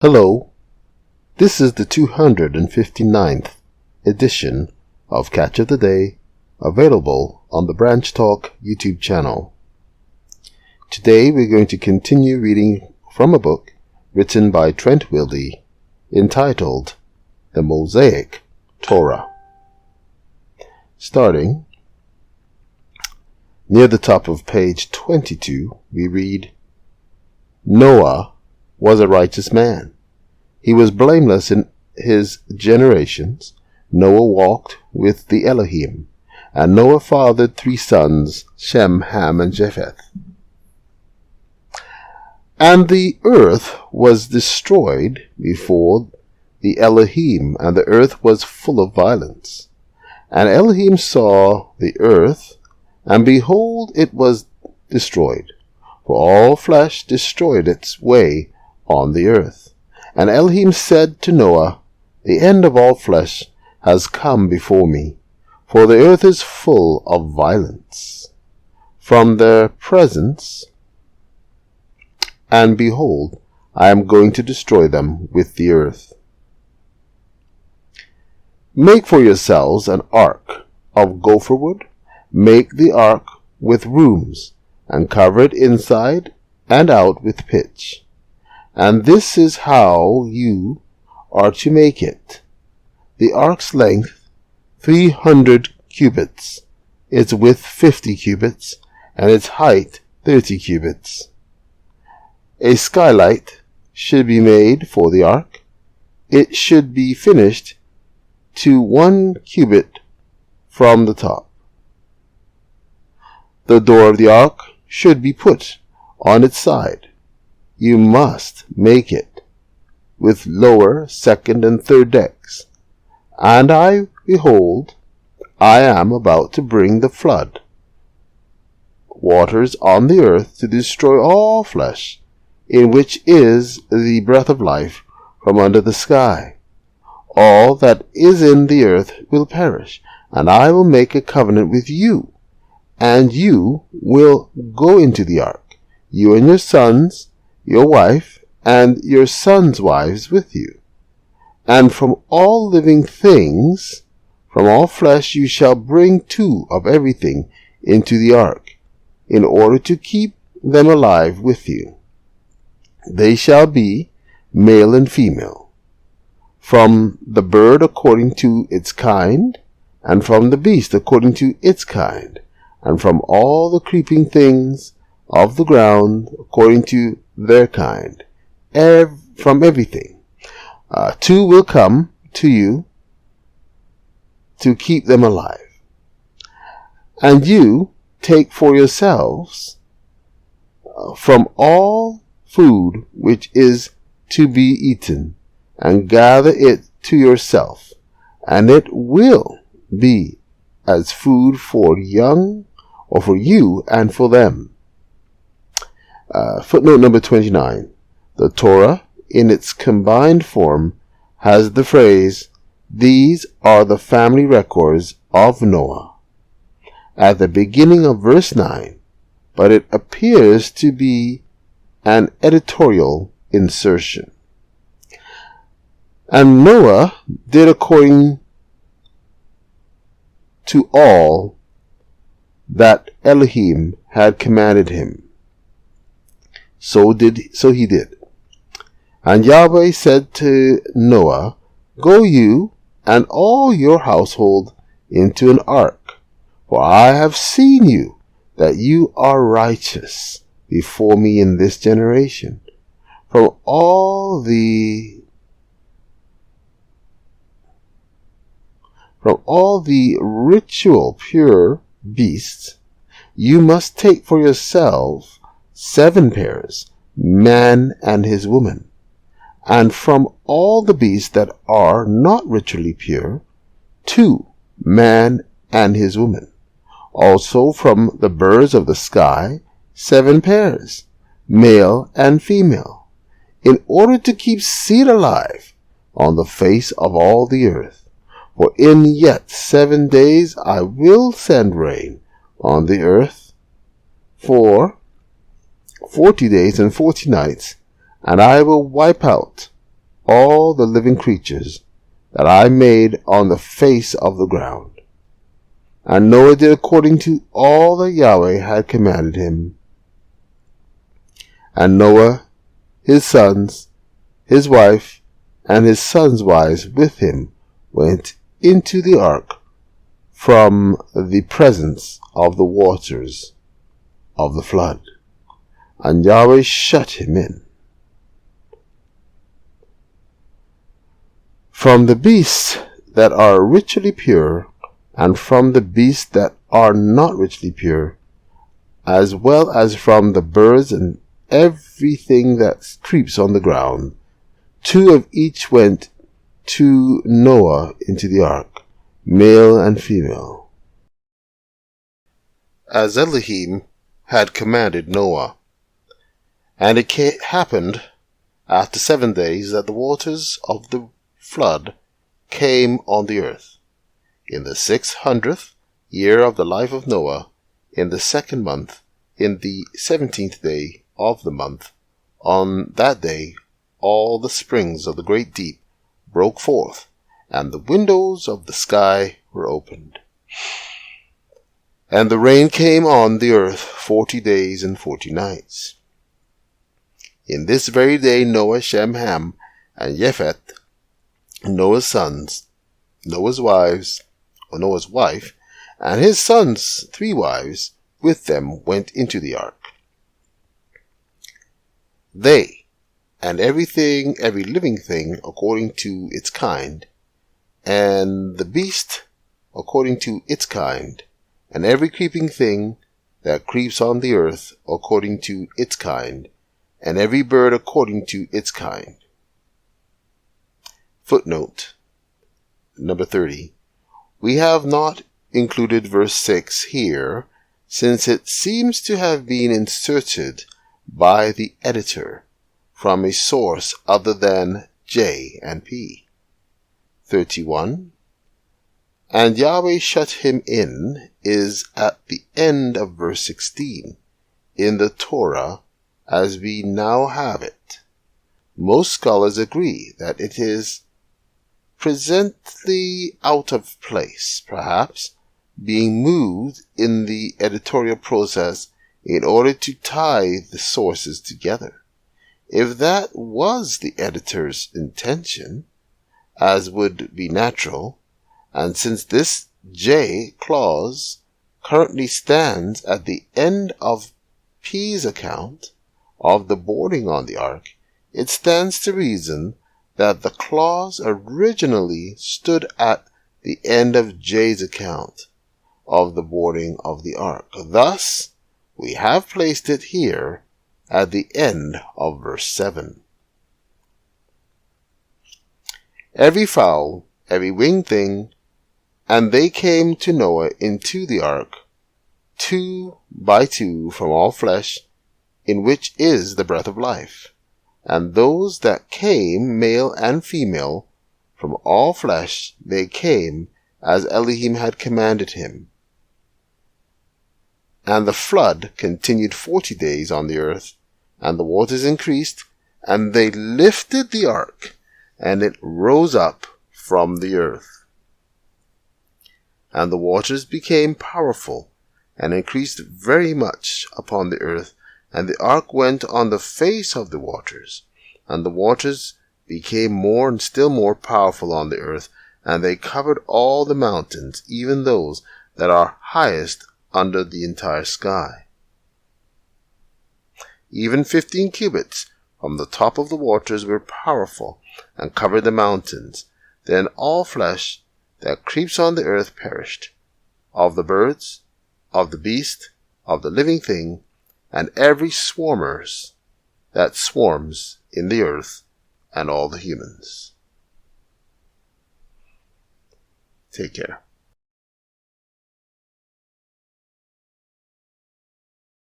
Hello, this is the 259th edition of Catch of the Day, available on the Branch Talk YouTube channel. Today we're going to continue reading from a book written by Trent Wilde entitled The Mosaic Torah. Starting near the top of page 22, we read, Noah was a righteous man. He was blameless in his generations. Noah walked with the Elohim, and Noah fathered 3 sons, Shem, Ham, and Japheth. And the earth was destroyed before the Elohim, and the earth was full of violence. And Elohim saw the earth, and behold, it was destroyed, for all flesh destroyed its way on the earth. And Elohim said to Noah, The end of all flesh has come before me, for the earth is full of violence from their presence, and behold, I am going to destroy them with the earth. Make for yourselves an ark of gopher wood. Make the ark with rooms, and cover it inside and out with pitch. And this is how you are to make it. The ark's length 300 cubits, its width 50 cubits, and its height 30 cubits. A skylight should be made for the ark. It should be finished to 1 cubit from the top. The door of the ark should be put on its side. You must make it with lower, second, and third decks. And behold, I am about to bring the flood waters on the earth to destroy all flesh, in which is the breath of life from under the sky. All that is in the earth will perish, and I will make a covenant with you, and you will go into the ark, you and your sons, your wife, and your sons' wives with you. And from all living things, from all flesh, you shall bring 2 of everything into the ark, in order to keep them alive with you. They shall be male and female, from the bird according to its kind, and from the beast according to its kind, and from all the creeping things of the ground according to their kind, from everything. 2 will come to you to keep them alive. And you take for yourselves from all food which is to be eaten, and gather it to yourself, and it will be as food for young, or for you and for them. Footnote number 29. The Torah, in its combined form, has the phrase, These are the family records of Noah, at the beginning of verse 9, but it appears to be an editorial insertion. And Noah did according to all that Elohim had commanded him. So he did. And Yahweh said to Noah, Go you and all your household into an ark, for I have seen you, that you are righteous before me in this generation. From all the ritual pure beasts, you must take for yourself 7 pairs, man and his woman. And from all the beasts that are not ritually pure, 2, man and his woman. Also from the birds of the sky, 7 pairs, male and female, in order to keep seed alive on the face of all the earth. For in yet 7 days I will send rain on the earth for 40 days and 40 nights, and I will wipe out all the living creatures that I made on the face of the ground. And Noah did according to all that Yahweh had commanded him. And Noah, his sons, his wife, and his sons' wives with him went into the ark from the presence of the waters of the flood. And Yahweh shut him in. From the beasts that are ritually pure, and from the beasts that are not ritually pure, as well as from the birds and everything that creeps on the ground, 2 of each went to Noah into the ark, male and female, as Elohim had commanded Noah. And it happened after 7 days that the waters of the flood came on the earth. In the 600th year of the life of Noah, in the 2nd month, in the 17th day of the month, on that day all the springs of the great deep broke forth, and the windows of the sky were opened. And the rain came on the earth 40 days and 40 nights. In this very day Noah, Shem, Ham, and Japheth, Noah's sons, Noah's wife, and his sons' 3 wives with them went into the ark. They, and every living thing according to its kind, and the beast according to its kind, and every creeping thing that creeps on the earth according to its kind, and every bird according to its kind. Footnote number 30. We have not included verse 6 here, since it seems to have been inserted by the editor from a source other than J and P. 31. And Yahweh shut him in is at the end of verse 16 in the Torah as we now have it. Most scholars agree that it is presently out of place, perhaps being moved in the editorial process in order to tie the sources together. If that was the editor's intention, as would be natural, and since this J clause currently stands at the end of P's account of the boarding on the ark, it stands to reason that the clause originally stood at the end of J's account of the boarding of the ark. Thus, we have placed it here at the end of verse 7. Every fowl, every winged thing, and they came to Noah into the ark, 2 by 2 from all flesh, in which is the breath of life. And those that came, male and female, from all flesh, they came as Elohim had commanded him. And the flood continued 40 days on the earth, and the waters increased, and they lifted the ark, and it rose up from the earth. And the waters became powerful, and increased very much upon the earth, and the ark went on the face of the waters, and the waters became more and still more powerful on the earth, and they covered all the mountains, even those that are highest under the entire sky. Even 15 cubits from the top of the waters were powerful, and covered the mountains. Then all flesh that creeps on the earth perished, of the birds, of the beast, of the living thing, and every swarmers that swarms in the earth, and all the humans. Take care.